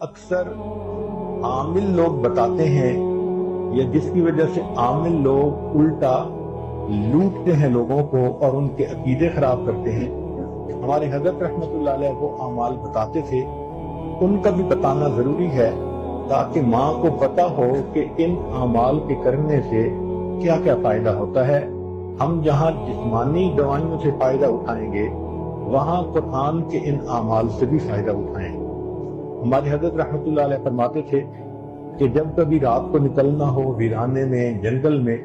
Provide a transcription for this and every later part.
اکثر عامل لوگ بتاتے ہیں یا جس کی وجہ سے عامل لوگ الٹا لوٹتے ہیں لوگوں کو اور ان کے عقیدے خراب کرتے ہیں. ہمارے حضرت رحمت اللہ علیہ وہ اعمال بتاتے تھے، ان کا بھی بتانا ضروری ہے تاکہ ماں کو پتا ہو کہ ان اعمال کے کرنے سے کیا کیا فائدہ ہوتا ہے. ہم جہاں جسمانی دوائیوں سے فائدہ اٹھائیں گے وہاں قرآن کے ان اعمال سے بھی فائدہ اٹھائیں. ہمارے حضرت رحمت اللہ علیہ فرماتے تھے کہ جب کبھی رات کو نکلنا ہو ویرانے میں، جنگل میں،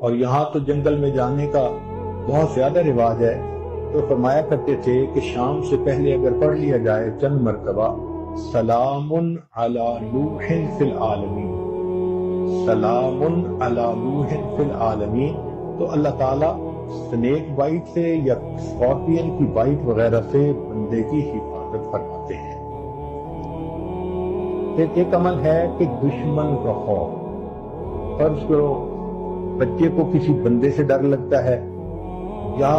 اور یہاں تو جنگل میں جانے کا بہت زیادہ رواج ہے، تو فرمایا کرتے تھے کہ شام سے پہلے اگر پڑھ لیا جائے چند مرتبہ سلام علی نوح فی العالمین، سلام علی نوح فی العالمین، تو اللہ تعالیٰ سنیک بائٹ سے یا اسکارپین کی بائٹ وغیرہ سے بندے کی حفاظت فرماتے ہیں. پھر ایک عمل ہے کہ دشمن کا خوف. فرض کرو بچے کو کسی بندے سے ڈر لگتا ہے، یا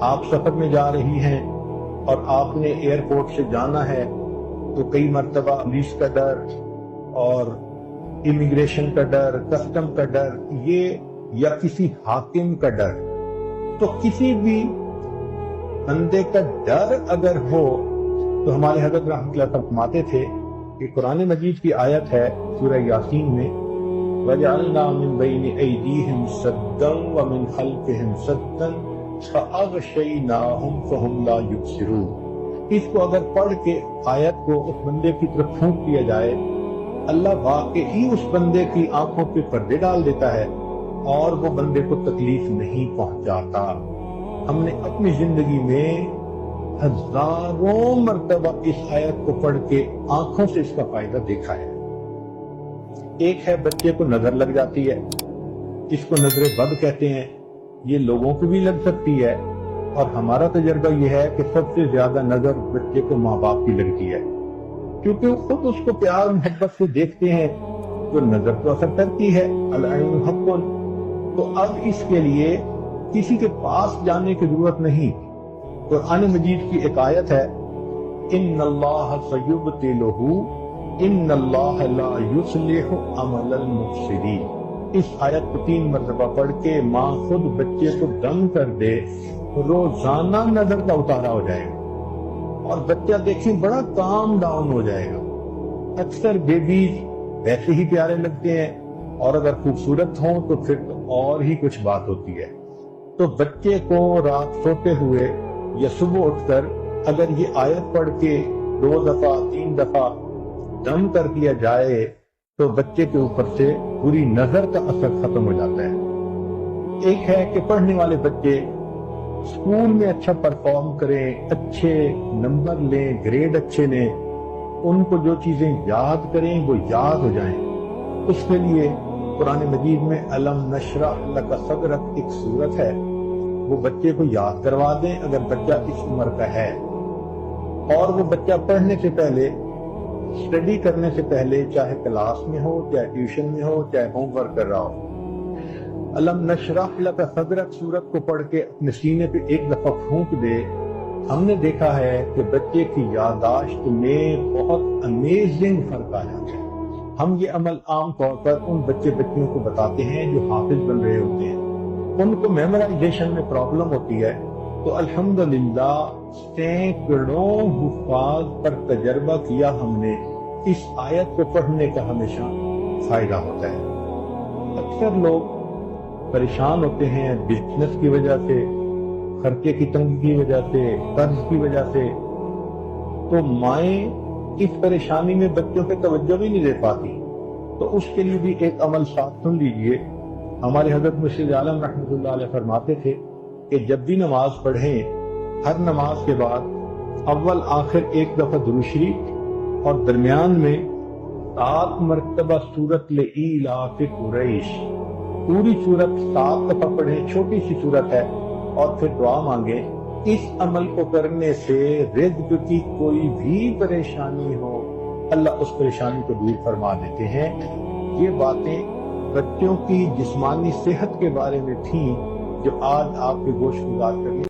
آپ سفر میں جا رہی ہیں اور آپ نے ایئرپورٹ سے جانا ہے تو کئی مرتبہ پولیس کا ڈر اور امیگریشن کا ڈر، کسٹم کا ڈر، یہ یا کسی حاکم کا ڈر، تو کسی بھی بندے کا ڈر اگر ہو تو ہمارے حضرت رحمۃ اللہ فرماتے تھے کہ قرآن مجید کی آیت ہے سورہ یاسین میں وَجَعَلْنَا مِن بَيْنِ أَيْدِيهِمْ سَدًّا وَمِنْ خَلْفِهِمْ سَدًّا فَأَغْشَيْنَاهُمْ فَهُمْ لَا يُبْصِرُونَ. اس کو اگر پڑھ کے آیت کو اس بندے کی طرف پھونک دیا جائے، اللہ واقعی اس بندے کی آنکھوں پہ پردے ڈال دیتا ہے اور وہ بندے کو تکلیف نہیں پہنچاتا. ہم نے اپنی زندگی میں ہزاروں مرتبہ اس آیت کو پڑھ کے آنکھوں سے اس کا فائدہ دیکھا ہے. ایک ہے بچے کو نظر لگ جاتی ہے، جس کو نظر بد کہتے ہیں، یہ لوگوں کو بھی لگ سکتی ہے، اور ہمارا تجربہ یہ ہے کہ سب سے زیادہ نظر بچے کو ماں باپ کی لگتی ہے، کیونکہ وہ خود اس کو پیار محبت سے دیکھتے ہیں. جو نظر تو اثر کرتی ہے، العین حق. تو اب اس کے لیے کسی کے پاس جانے کی ضرورت نہیں. قرآن مجید کی ایک آیت ہے ان اللہ سیبطلہ ان اللہ لا یصلح عمل المفسدین. اس آیت کو 3 مرتبہ پڑھ کے ماں خود بچے کو دم کر دے، روزانہ نظر کا اتارا ہو جائے گا اور بچہ دیکھیں بڑا کام ڈاؤن ہو جائے گا. اکثر بیبیز ویسے ہی پیارے لگتے ہیں اور اگر خوبصورت ہوں تو پھر تو اور ہی کچھ بات ہوتی ہے. تو بچے کو رات سوتے ہوئے یا صبح اٹھ کر اگر یہ آیت پڑھ کے 2 دفعہ 3 دفعہ دم کر دیا جائے تو بچے کے اوپر سے پوری نظر کا اثر ختم ہو جاتا ہے. ایک ہے کہ پڑھنے والے بچے اسکول میں اچھا پرفارم کریں، اچھے نمبر لیں، گریڈ اچھے لیں، ان کو جو چیزیں یاد کریں وہ یاد ہو جائیں. اس کے لیے قرآن مجید میں الم نشرح لک صدرک ایک سورت ہے، وہ بچے کو یاد کروا دیں اگر بچہ اس عمر کا ہے. اور وہ بچہ پڑھنے سے پہلے، اسٹڈی کرنے سے پہلے، چاہے کلاس میں ہو، چاہے ٹیوشن میں ہو، چاہے ہوم ورک کر رہا ہو، الم نشرح لک صدرک سورت کو پڑھ کے اپنے سینے پہ ایک دفعہ پھونک دے. ہم نے دیکھا ہے کہ بچے کی یادداشت میں بہت امیزنگ فرق آ جاتا ہے. ہم یہ عمل عام طور پر ان بچیوں کو بتاتے ہیں جو حافظ بن رہے ہوتے ہیں. ان کو میمورائزیشن میں پرابلم ہوتی ہے، تو الحمدللہ سینکڑوں حفاظ پر تجربہ کیا ہم نے، اس آیت کو پڑھنے کا ہمیشہ فائدہ ہوتا ہے. اکثر لوگ پریشان ہوتے ہیں بزنس کی وجہ سے، خرچے کی تنگی کی وجہ سے، قرض کی وجہ سے، تو مائیں اس پریشانی میں بچوں پہ توجہ بھی نہیں دے پاتی. تو اس کے لیے بھی ایک عمل ساتھ سن لیجئے. ہمارے حضرت مرشد عالم رحمۃ اللہ علیہ فرماتے تھے کہ جب بھی نماز پڑھیں، ہر نماز کے بعد اول آخر 1 دفعہ درود شریف اور درمیان میں 7 مرتبہ سورۃ لإیلاف قریش، پوری سورت 7 دفعہ پڑھیں، چھوٹی سی سورت ہے، اور پھر دعا مانگیں. اس عمل کو کرنے سے رزق کی کوئی بھی پریشانی ہو اللہ اس پریشانی کو دور فرما دیتے ہیں. یہ باتیں بچوں کی جسمانی صحت کے بارے میں تھیں جو آج آپ کے گوش گزار کریں.